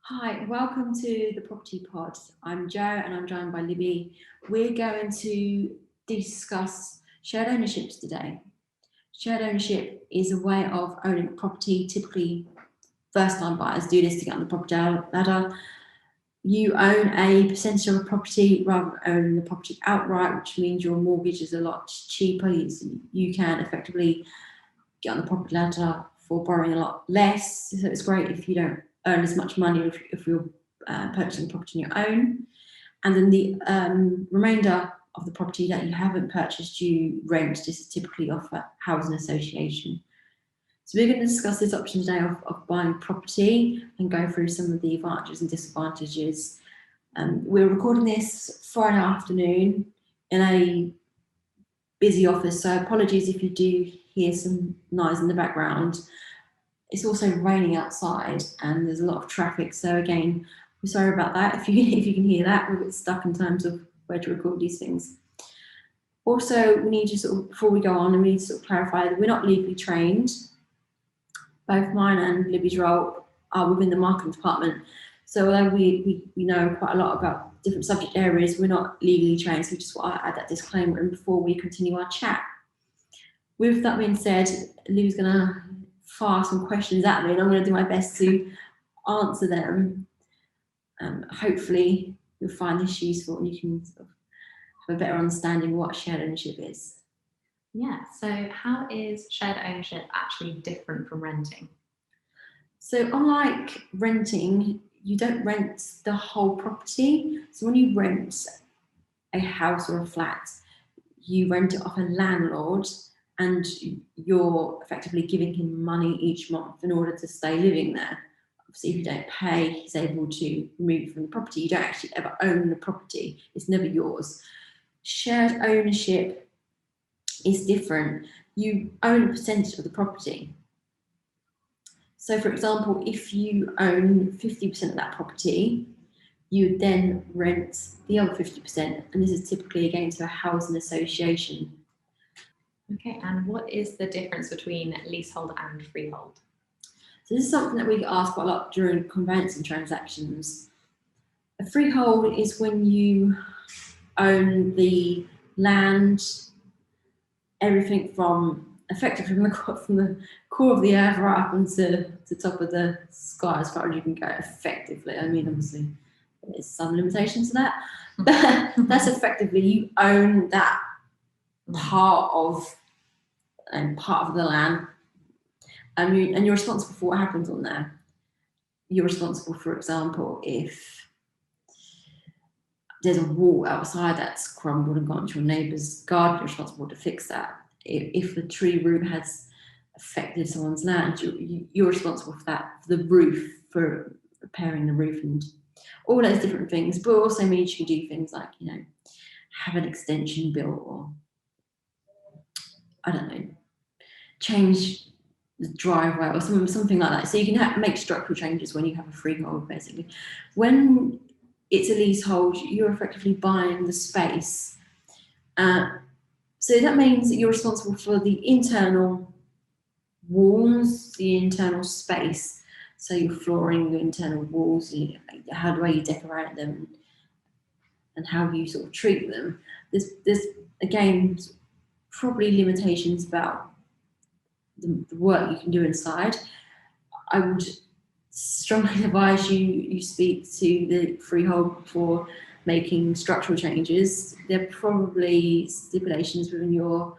Hi, welcome to the Property Pod. I'm Jo and I'm joined by Libby. We're going to discuss shared ownerships today. Shared ownership is a way of owning property. Typically, first-time buyers do this to get on the property ladder. You own a percentage of a property rather than owning the property outright, which means your mortgage is a lot cheaper. You can effectively get on the property ladder for borrowing a lot less. So it's great if you don't earn as much money if you're purchasing property on your own. And then the remainder of the property that you haven't purchased, you rent. This is typically off a housing association. So we're going to discuss this option today of buying property and go through some of the advantages and disadvantages. We're recording this Friday afternoon in a busy office, so apologies if you do hear some noise in the background. It's also raining outside and there's a lot of traffic, so again, we're sorry about that. If you can hear that, we're a bit stuck in terms of where to record these things. Also, we need to before we go on, we need to clarify that we're not legally trained. Both mine and Libby's role are within the marketing department. So although we know quite a lot about different subject areas, we're not legally trained, so we just want to add that disclaimer in before we continue our chat. With that being said, Libby's going to fire some questions at me and I'm going to do my best to answer them. Hopefully you'll find this useful and you can have a better understanding of what shared ownership is. Yeah, so how is shared ownership actually different from renting? So unlike renting, you don't rent the whole property. So when you rent a house or a flat, you rent it off a landlord and you're effectively giving him money each month in order to stay living there. Obviously, if you don't pay, he's able to remove you from the property. You don't actually ever own the property. It's never yours. Shared ownership is different. You own a percentage of the property. So, for example, if you own 50% of that property, you would then rent the other 50%, and this is typically again to a housing association. Okay, and what is the difference between leasehold and freehold? So this is something that we get asked quite a lot during conveyancing transactions. A freehold is when you own the land, everything from effectively from the core of the earth right up into the top of the sky as far as you can go effectively. I mean, obviously, there's some limitations to that, but that's effectively you own that part of the land, and you're responsible for what happens on there. You're responsible, for example, if there's a wall outside that's crumbled and gone into your neighbour's garden, you're responsible to fix that. If the tree root has affected someone's land, you're responsible for that, for the roof, for repairing the roof and all those different things. But it also means you can do things like, have an extension built or, I don't know, change the driveway or something like that. So you can make structural changes when you have a freehold, basically. When it's a leasehold, you're effectively buying the space. So that means that you're responsible for the internal walls, the internal space. So your flooring, your internal walls, the way you decorate them, and how you sort of treat them. There's again probably limitations about the work you can do inside. I would strongly advise you speak to the freehold before making structural changes. There are probably stipulations within your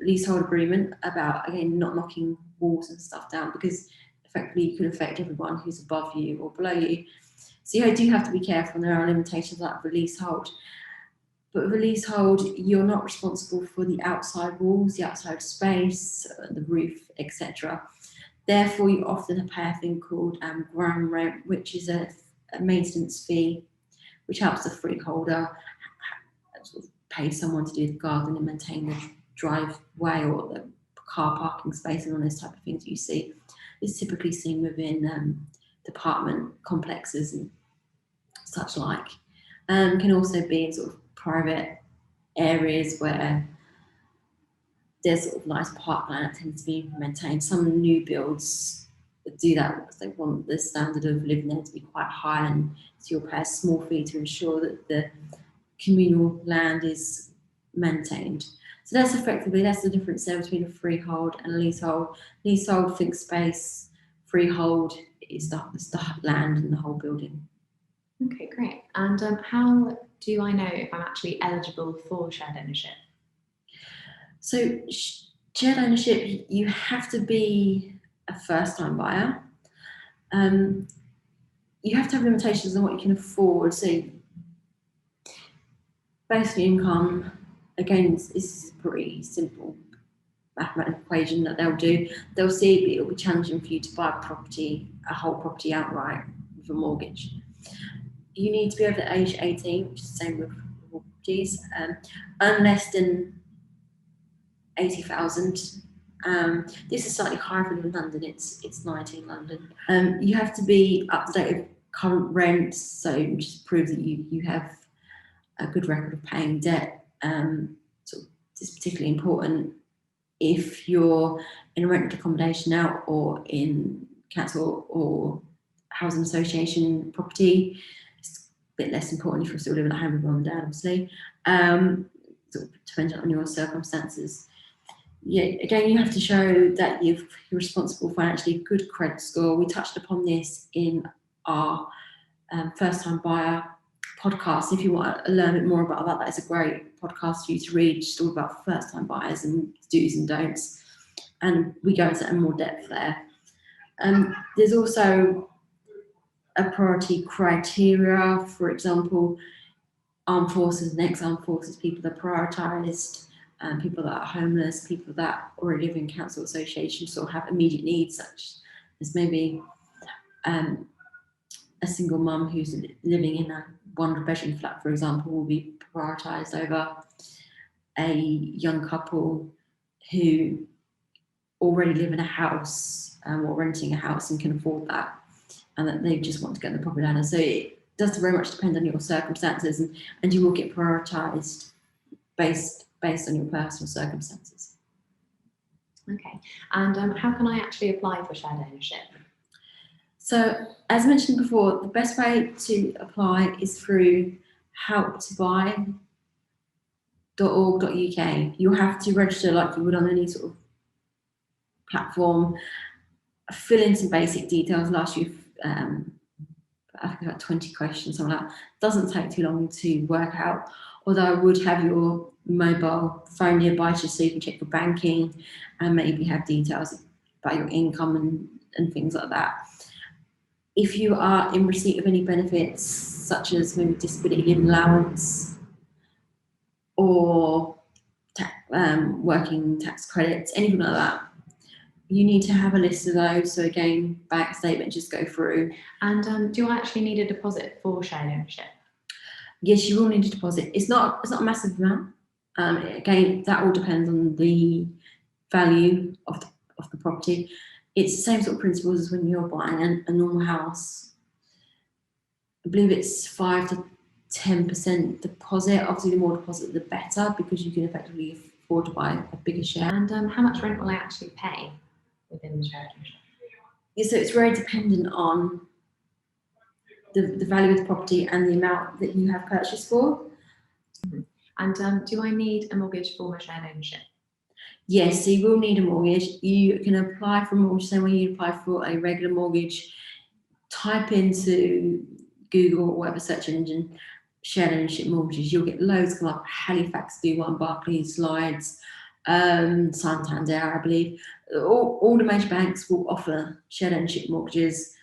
leasehold agreement about, again, not knocking walls and stuff down, because effectively you could affect everyone who's above you or below you. So you do have to be careful, and there are limitations like the leasehold. But with a leasehold, you're not responsible for the outside walls, the outside space, the roof, etc. Therefore, you often pay a thing called ground rent, which is a maintenance fee, which helps the freeholder sort of pay someone to do the garden and maintain the driveway or the car parking space and all those type of things you see. It's typically seen within department complexes and such like. Can also be in sort of private areas where there's sort of nice parkland that tends to be maintained. Some new builds, do that because they want the standard of living there to be quite high, and so you'll pay a small fee to ensure that the communal land is maintained. So that's the difference there between a freehold and a leasehold. Leasehold, fixed space; freehold is the land and the whole building. Okay, great. And how do I know if I'm actually eligible for shared ownership? So shared ownership, you have to be a first-time buyer. You have to have limitations on what you can afford. So basic income, again, is a pretty simple mathematical equation that they'll do. They'll see it, it'll be challenging for you to buy a whole property outright with a mortgage. You need to be over the age 18, which is the same with properties, earn less than 80,000. This is slightly higher than London, it's 90 in London. You have to be up to date with current rent, so just prove that you have a good record of paying debt. So it's particularly important if you're in a rented accommodation now or in council or housing association property. It's a bit less important if you're still living at home with mum and dad, obviously. Sort of dependent on your circumstances. Yeah, again, you have to show that you're responsible financially, good credit score. We touched upon this in our first-time buyer podcast. If you want to learn a bit more about that, it's a great podcast for you to read, just all about first-time buyers and do's and don'ts. And we go into more depth there. There's also a priority criteria. For example, armed forces and ex-armed forces people are prioritised. People that are homeless, people that already live in council associations or have immediate needs, such as maybe a single mum who's living in a one-bedroom flat, for example, will be prioritised over a young couple who already live in a house or renting a house and can afford that, and that they just want to get the property ladder. So it does very much depend on your circumstances, and you will get prioritised based on your personal circumstances. Okay, and how can I actually apply for shared ownership? So, as mentioned before, the best way to apply is through helptobuy.org.uk. You'll have to register like you would on any sort of platform, fill in some basic details, last you I think about 20 questions, something like that. Doesn't take too long to work out, although I would have your mobile phone nearby just so you can check your banking and maybe have details about your income and things like that. If you are in receipt of any benefits, such as maybe disability living allowance or working tax credits, anything like that, you need to have a list of those. So again, bank statement, just go through. And do I actually need a deposit for shared ownership? Yes, you will need a deposit. It's not a massive amount. Again, that all depends on the value of the property. It's the same sort of principles as when you're buying a normal house. I believe it's 5 to 10% deposit. Obviously, the more deposit, the better, because you can effectively afford to buy a bigger share. And how much rent will I actually pay within the shared ownership? Yeah, so it's very dependent on the value of the property and the amount that you have purchased for. Mm-hmm. And do I need a mortgage for my shared ownership? Yes, so you will need a mortgage. You can apply for a mortgage the same way you apply for a regular mortgage. Type into Google or whatever search engine, shared ownership mortgages. You'll get loads come up. Halifax do one, Barclays, Lloyds, Santander, I believe. All the major banks will offer shared ownership mortgages.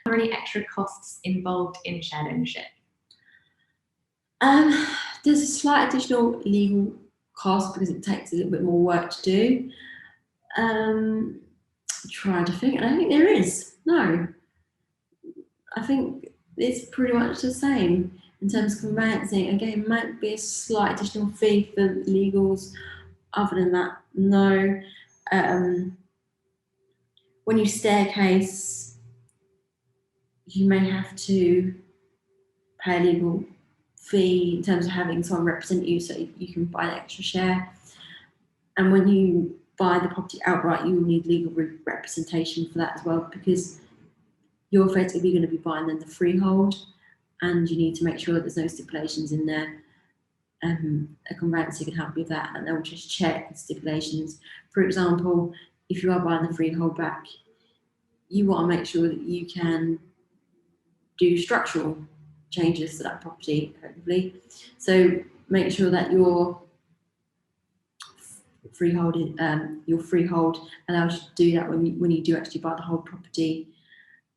Are there any extra costs involved in shared ownership? There's a slight additional legal cost because it takes a little bit more work to do. Trying to think, I don't think there is. No, I think it's pretty much the same in terms of conveyancing. Again, might be a slight additional fee for legals. Other than that, no. When you staircase, you may have to pay a legal fee in terms of having someone represent you so you can buy an extra share. And when you buy the property outright, you will need legal representation for that as well, because you're effectively going to be buying then the freehold, and you need to make sure that there's no stipulations in there. A conveyancer can help you with that, and they'll just check the stipulations. For example, if you are buying the freehold back, you want to make sure that you can do structural changes to that property effectively. So make sure that your freehold allows you to do that when you do actually buy the whole property.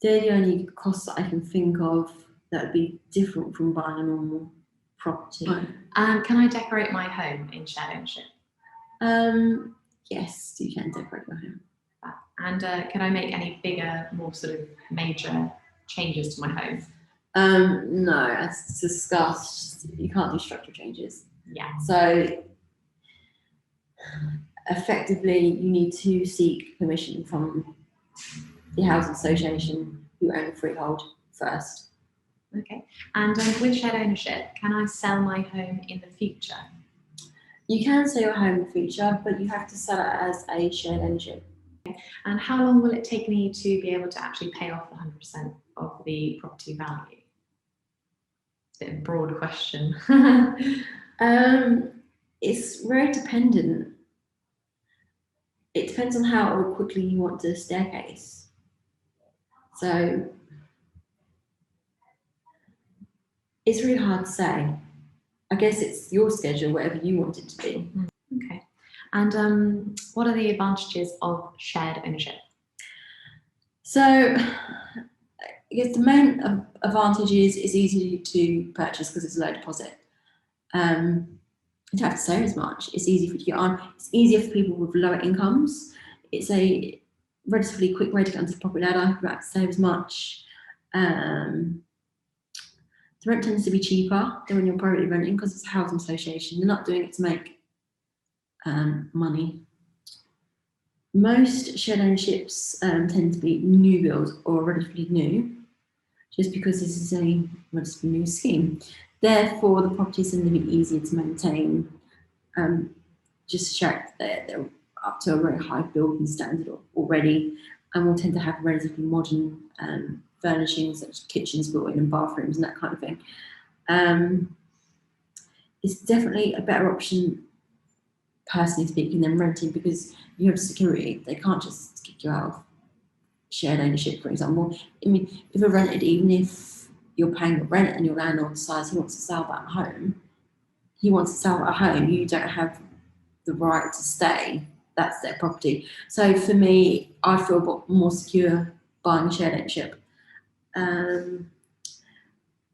They're the only costs that I can think of that would be different from buying a normal property. Can I decorate my home in shared ownership? Yes, you can decorate your home. And can I make any bigger, more sort of major changes to my home? No, as discussed, you can't do structural changes. Yeah. So effectively, you need to seek permission from the housing association who own the freehold first. Okay. And with shared ownership, can I sell my home in the future? You can sell your home in the future, but you have to sell it as a shared ownership. And how long will it take me to be able to actually pay off 100% of the property value? It's a bit of a broad question. It's very dependent. It depends on how quickly you want to staircase. So it's really hard to say. I guess it's your schedule, whatever you want it to be. Okay. And what are the advantages of shared ownership? So I guess the main advantage is it's easy to purchase because it's a low deposit. You don't have to save as much. It's easy for you to get on. It's easier for people with lower incomes. It's a relatively quick way to get onto the property ladder. You don't have to save as much. The rent tends to be cheaper than when you're privately renting because it's a housing association. They're not doing it to make money. Most shared ownerships tend to be new builds or relatively new, just because this is a relatively new scheme. Therefore, the properties tend to be easier to maintain. Just to check that they're up to a very high building standard already, and will tend to have relatively modern furnishings such as kitchens built in and bathrooms and that kind of thing. It's definitely a better option, personally speaking, than renting, because you have security. They can't just kick you out of shared ownership, for example. I mean, if you're rented, even if you're paying the rent and your landlord decides he wants to sell that home, you don't have the right to stay. That's their property. So for me, I feel more secure buying shared ownership.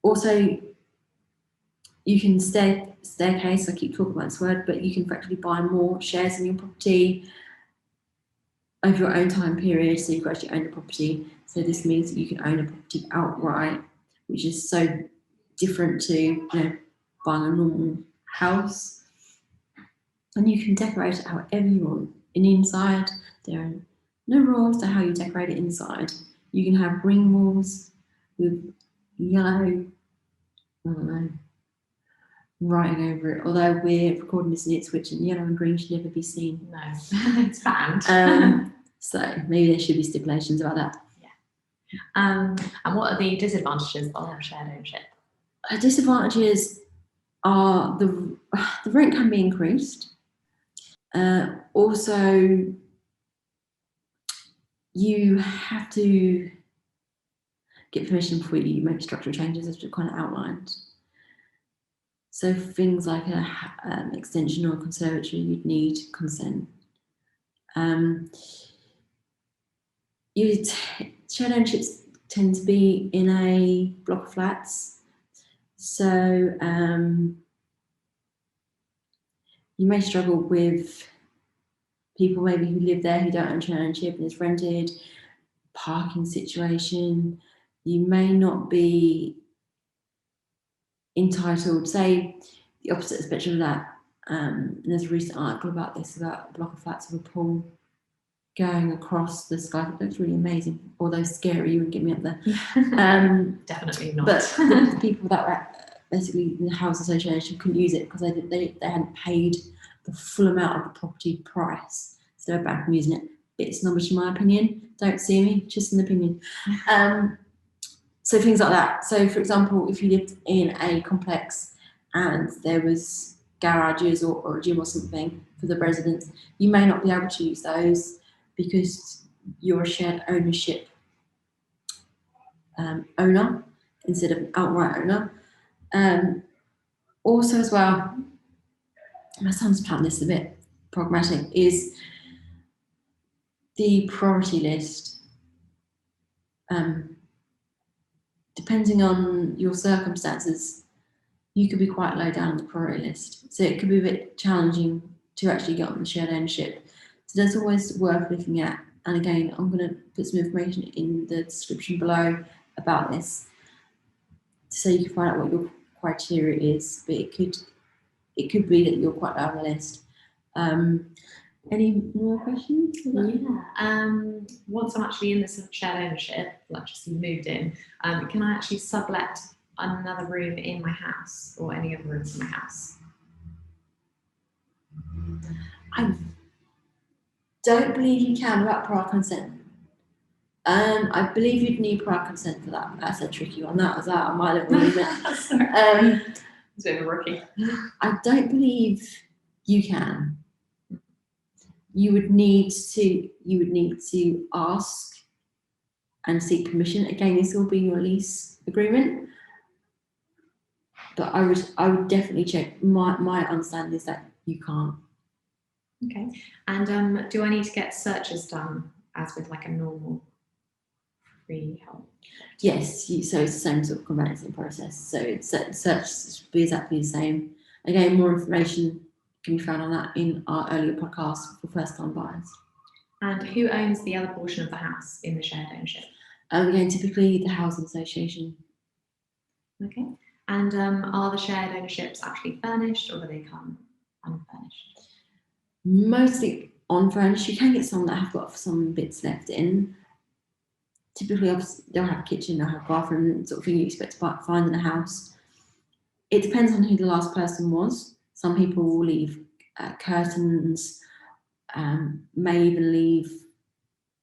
Also, you can staircase, I keep talking about this word, but you can practically buy more shares in your property over your own time period, so you've actually owned the property. So this means that you can own a property outright, which is so different to buying a normal house. And you can decorate it however you want. And inside, there are no rules to how you decorate it inside. You can have ring walls with yellow, writing over it. Although we're recording this in Ipswich and yellow and green should never be seen. No, it's banned. So maybe there should be stipulations about that. Yeah. And what are the disadvantages of shared ownership? Disadvantages are the rent can be increased. Also, you have to get permission before you make structural changes, as we kind of outlined. So things like an extension or a conservatory, you'd need consent. Shared ownerships tend to be in a block of flats. So you may struggle with people maybe who live there who don't own shared ownership and it's rented, parking situation. You may not be entitled, say the opposite spectrum of that. And there's a recent article about this, about a block of flats with a pool going across the sky. It looks really amazing, although scary. You wouldn't get me up there. Definitely not. But the people that were basically the house association couldn't use it because they hadn't paid the full amount of the property price. so bad from using it. Bit snobbish in my opinion. Don't sue me, just an opinion. So things like that. So for example, if you lived in a complex and there was garages or a gym or something for the residents, you may not be able to use those because you're a shared ownership owner instead of outright owner. Also as well, my son's planning this a bit pragmatic, is the priority list. Depending on your circumstances, you could be quite low down on the priority list. So it could be a bit challenging to actually get on the shared ownership. So that's always worth looking at. And again, I'm going to put some information in the description below about this, so you can find out what your criteria is. But it could be that you're quite low on the list. Any more questions? Yeah. Once I'm actually in this shared ownership, like just moved in, can I actually sublet another room in my house or any other rooms in my house? I don't believe you can without prior consent. I believe you'd need prior consent for that. That's a tricky one. That was out of my little remit. It's a bit of a rookie. I don't believe you can. You would need to ask and seek permission. Again, this will be your lease agreement. But I would definitely check. My understanding is that you can't. Okay. And do I need to get searches done as with like a normal freehold? Yes. So it's the same sort of conveyancing process. So search will be exactly the same. Again, more information can be found on that in our earlier podcast for first-time buyers. And who owns the other portion of the house in the shared ownership? Again, typically the housing association. Okay. And are the shared ownerships actually furnished, or do they come unfurnished? Mostly unfurnished. You can get some that have got some bits left in. Typically, they'll have a kitchen, they'll have a bathroom, sort of thing you expect to find in a house. It depends on who the last person was. Some people will leave curtains, may even leave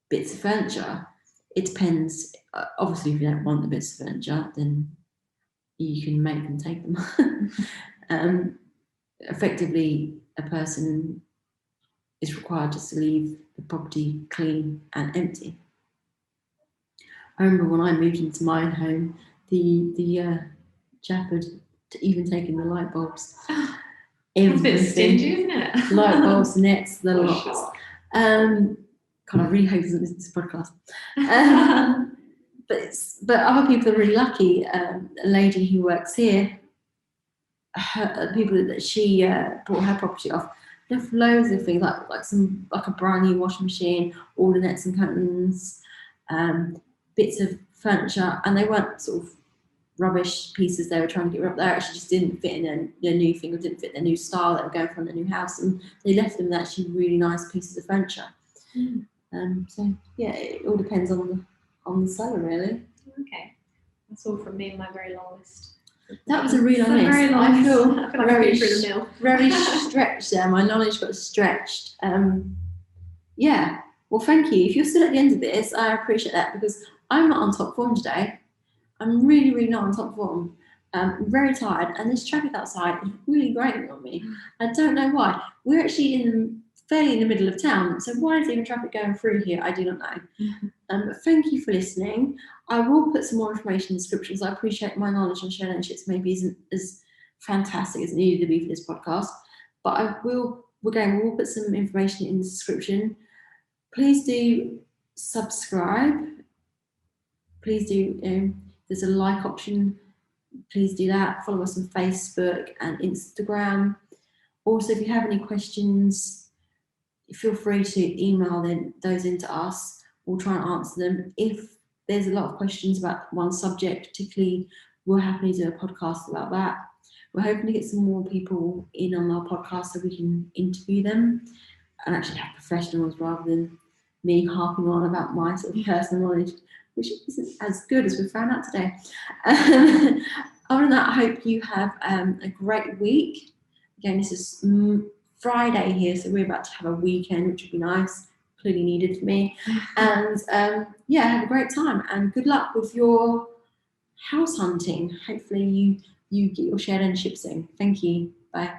bits of furniture. It depends. Obviously, if you don't want the bits of furniture, then you can make them take them. Effectively, a person is required just to leave the property clean and empty. I remember when I moved into my own home, the chap had even taken the light bulbs. It's a bit stingy, isn't it? Light bulbs, nets, the lot. God, I really hope this isn't this podcast. But other people are really lucky. A lady who works here, people that she bought her property off, left loads of things like a brand new washing machine, all the nets and curtains, bits of furniture, and they weren't sort of rubbish pieces they were trying to get rid of. They actually just didn't fit in their new thing, or didn't fit their new style that were going for in their new house, and they left them with actually really nice pieces of furniture. So yeah, it all depends on the seller, really. Okay, that's all from me and my very long list. That was a really long list. I feel like very stretched there. My knowledge got stretched. Yeah. Well, thank you. If you're still at the end of this, I appreciate that, because I'm not on top form today. I'm really, really not on top form. I'm very tired, and this traffic outside is really grating on me. I don't know why. We're actually fairly in the middle of town, so why is even traffic going through here? I do not know. But thank you for listening. I will put some more information in the descriptions. I appreciate my knowledge on shared ownerships maybe isn't as fantastic as it needed to be for this podcast, but we'll put some information in the description. Please do subscribe. Please do. There's a like option. Please do that. Follow us on Facebook and Instagram. Also, if you have any questions, feel free to email those into us. We'll try and answer them. If there's a lot of questions about one subject particularly, we'll happily do a podcast about that. We're hoping to get some more people in on our podcast so we can interview them and actually have professionals rather than me harping on about my sort of personal knowledge, which isn't as good as we found out today. Other than that, I hope you have a great week. Again, this is Friday here, so we're about to have a weekend, which would be nice, clearly needed for me. And yeah, have a great time and good luck with your house hunting. Hopefully you get your shared ownership soon. Thank you. Bye.